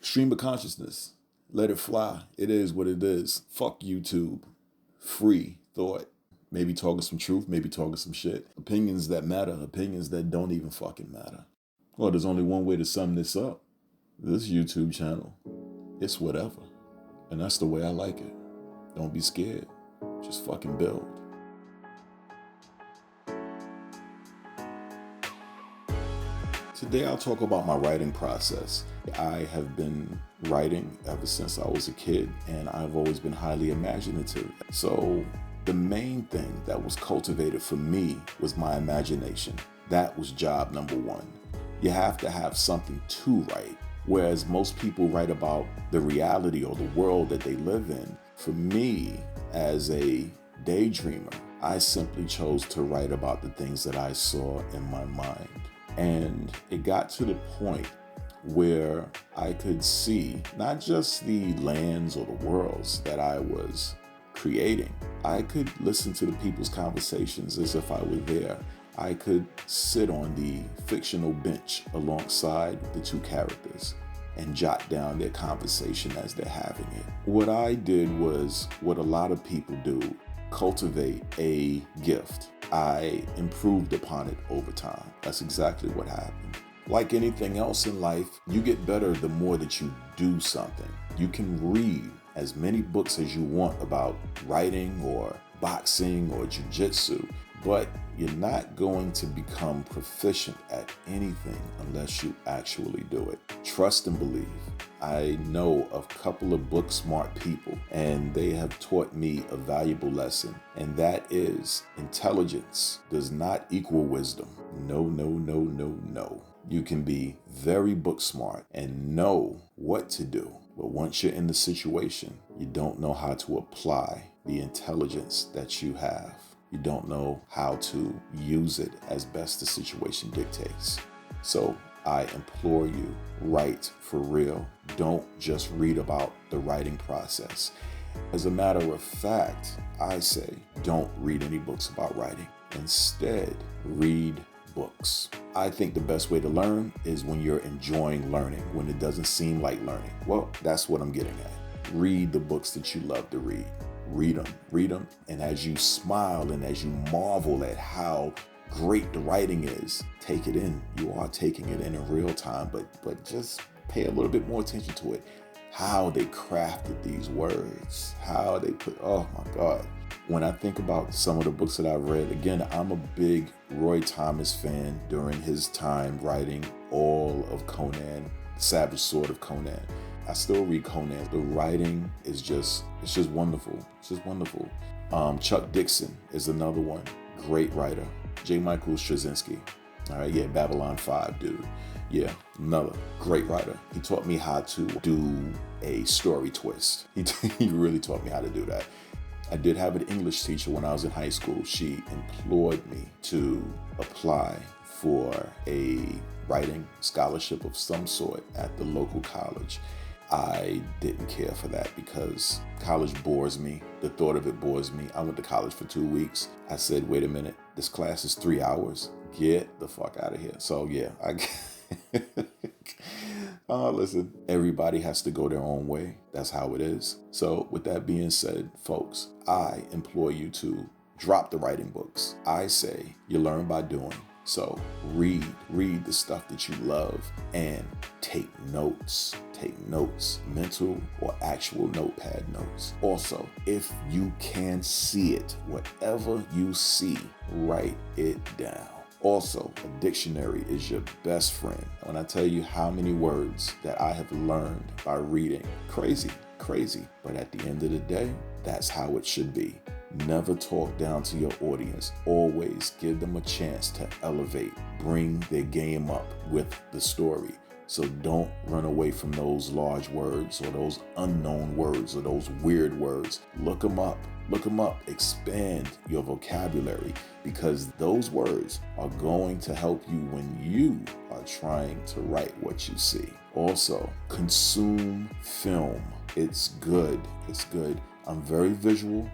Stream of consciousness. Let it fly. It is what it is. Fuck YouTube. Free thought. Maybe talking some truth, maybe talking some shit. Opinions that matter, opinions that don't even fucking matter. Well, there's only one way to sum this up. This YouTube channel, it's whatever. And that's the way I like it. Don't be scared. Just fucking build. Today I'll talk about my writing process. I have been writing ever since I was a kid, and I've always been highly imaginative. So the main thing that was cultivated for me was my imagination. That was job number one. You have to have something to write. Whereas most people write about the reality or the world that they live in, for me, as a daydreamer, I simply chose to write about the things that I saw in my mind. And it got to the point where I could see not just the lands or the worlds that I was creating. I could listen to the people's conversations as if I were there. I could sit on the fictional bench alongside the two characters and jot down their conversation as they're having it. What I did was what a lot of people do, cultivate a gift. I improved upon it over time. That's exactly what happened. Like anything else in life, you get better the more that you do something. You can read as many books as you want about writing or boxing or jiu-jitsu, but you're not going to become proficient at anything unless you actually do it. Trust and believe. I know a couple of book smart people, and they have taught me a valuable lesson, and that is intelligence does not equal wisdom. No, no, no, no, no. You can be very book smart and know what to do, but once you're in the situation, you don't know how to apply the intelligence that you have. You don't know how to use it as best the situation dictates. So I implore you, write for real. Don't just read about the writing process. As a matter of fact, I say don't read any books about writing. Instead, read books. I think the best way to learn is when you're enjoying learning, when it doesn't seem like learning. Well, that's what I'm getting at. Read the books that you love to read. Read them, and as you smile and as you marvel at how great the writing is, take it in. You are taking it in real time, but just pay a little bit more attention to it. How they crafted these words, how they put, oh my God. When I think about some of the books that I've read, again, I'm a big Roy Thomas fan during his time writing all of Conan, The Savage Sword of Conan. I still read Conan. The writing is it's just wonderful. It's just wonderful. Chuck Dixon is another one. Great writer. J. Michael Straczynski. All right, yeah, Babylon 5, dude. Yeah, another great writer. He taught me how to do a story twist. He really taught me how to do that. I did have an English teacher when I was in high school. She implored me to apply for a writing scholarship of some sort at the local college. I didn't care for that because college bores me. The thought of it bores me. I went to college for 2 weeks. I said, wait a minute, this class is 3 hours. Get the fuck out of here. So yeah, listen, everybody has to go their own way. That's how it is. So with that being said, folks, I implore you to drop the writing books. I say you learn by doing. So read the stuff that you love and take notes, mental or actual notepad notes. Also, if you can see it, whatever you see, write it down. Also, a dictionary is your best friend. When I tell you how many words that I have learned by reading, crazy. But at the end of the day, that's how it should be. Never talk down to your audience. Always give them a chance to elevate, bring their game up with the story. So don't run away from those large words or those unknown words or those weird words. Look them up. Expand your vocabulary because those words are going to help you when you are trying to write what you see. Also, consume film. It's good. I'm very visual.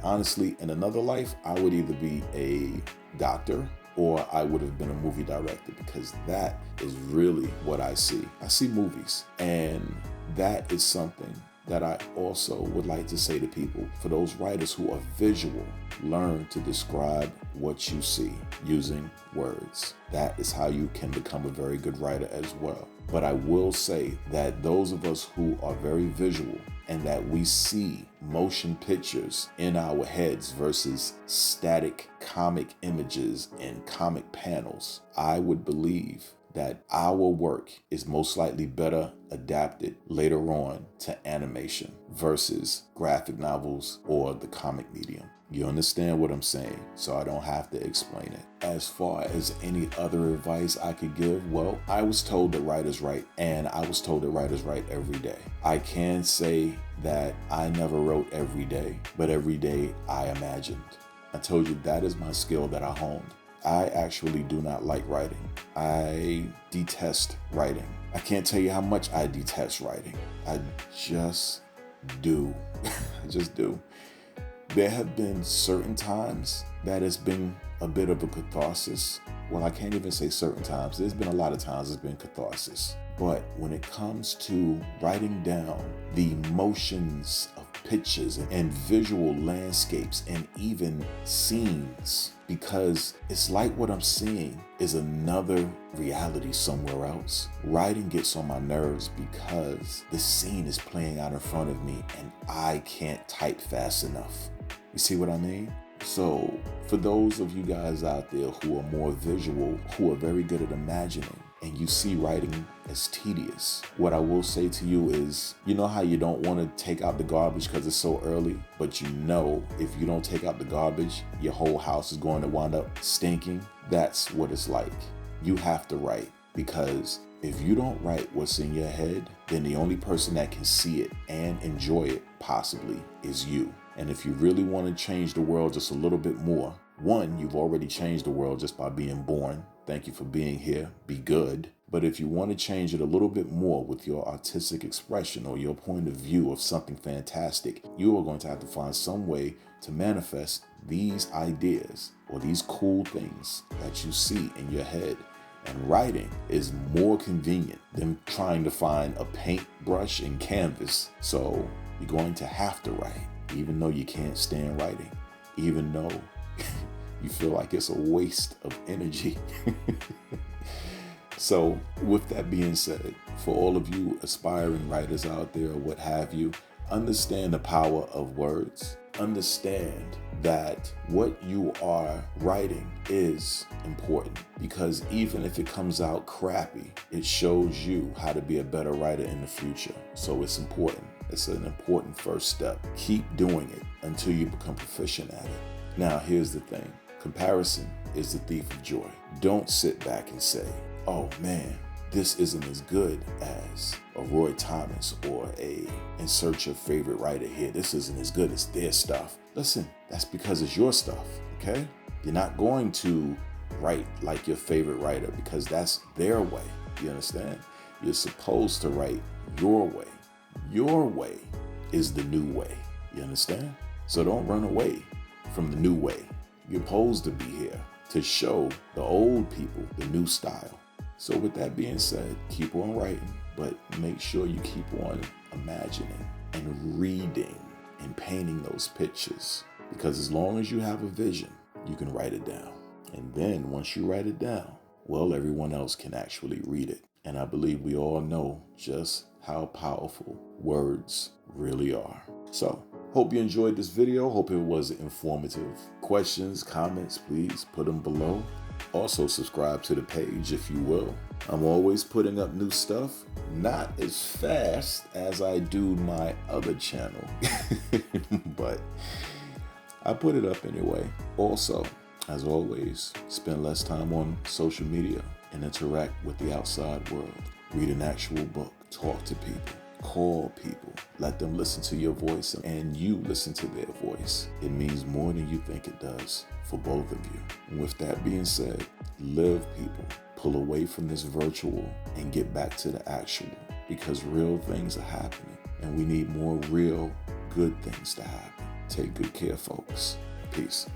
Honestly, in another life, I would either be a doctor or I would have been a movie director, because that is really what I see. I see movies, and that is something that I also would like to say to people. For those writers who are visual, learn to describe what you see using words. That is how you can become a very good writer as well. But I will say that those of us who are very visual and that we see motion pictures in our heads versus static comic images and comic panels, I would believe that our work is most likely better adapted later on to animation versus graphic novels or the comic medium. You understand what I'm saying, so I don't have to explain it. As far as any other advice I could give, well, I was told that writers write, and I was told that writers write every day. I can say that I never wrote every day, but every day I imagined. I told you that is my skill that I honed. I actually do not like writing. I detest writing. I can't tell you how much I detest writing. I just do. I just do. There have been certain times that it's been a bit of a catharsis. Well, I can't even say certain times. There's been a lot of times it's been catharsis. But when it comes to writing down the emotions of pictures and visual landscapes and even scenes, because it's like what I'm seeing is another reality somewhere else. Writing gets on my nerves because the scene is playing out in front of me and I can't type fast enough. You see what I mean? So for those of you guys out there who are more visual, who are very good at imagining, and you see writing as tedious, what I will say to you is, you know how you don't want to take out the garbage because it's so early, but you know if you don't take out the garbage, your whole house is going to wind up stinking? That's what it's like. You have to write, because if you don't write what's in your head, then the only person that can see it and enjoy it possibly is you. And if you really want to change the world just a little bit more, one, you've already changed the world just by being born. Thank you for being here. Be good. But if you want to change it a little bit more with your artistic expression or your point of view of something fantastic, you are going to have to find some way to manifest these ideas or these cool things that you see in your head. And writing is more convenient than trying to find a paintbrush and canvas. So you're going to have to write, even though you can't stand writing, even though you feel like it's a waste of energy. So with that being said, for all of you aspiring writers out there or what have you, understand the power of words. Understand that what you are writing is important, because even if it comes out crappy, it shows you how to be a better writer in the future. So it's important. It's an important first step. Keep doing it until you become proficient at it. Now, here's the thing. Comparison is the thief of joy. Don't sit back and say, oh man, this isn't as good as a Roy Thomas or a insert your favorite writer here. This isn't as good as their stuff. Listen, that's because it's your stuff, okay? You're not going to write like your favorite writer because that's their way. You understand? You're supposed to write your way. Your way is the new way. You understand? So don't run away from the new way. You're supposed to be here to show the old people the new style. So with that being said, keep on writing, but make sure you keep on imagining and reading and painting those pictures. Because as long as you have a vision, you can write it down. And then once you write it down, well, everyone else can actually read it. And I believe we all know just how powerful words really are. So, hope you enjoyed this video. Hope it was informative. Questions, comments, please put them below. Also, subscribe to the page if you will. I'm always putting up new stuff, not as fast as I do my other channel, but I put it up anyway. Also, as always, spend less time on social media and interact with the outside world. Read an actual book, talk to people, call people, let them listen to your voice and you listen to their voice. It means more than you think it does for both of you. And with that being said, live, people. Pull away from this virtual and get back to the actual, because real things are happening and we need more real good things to happen. Take good care, folks. Peace.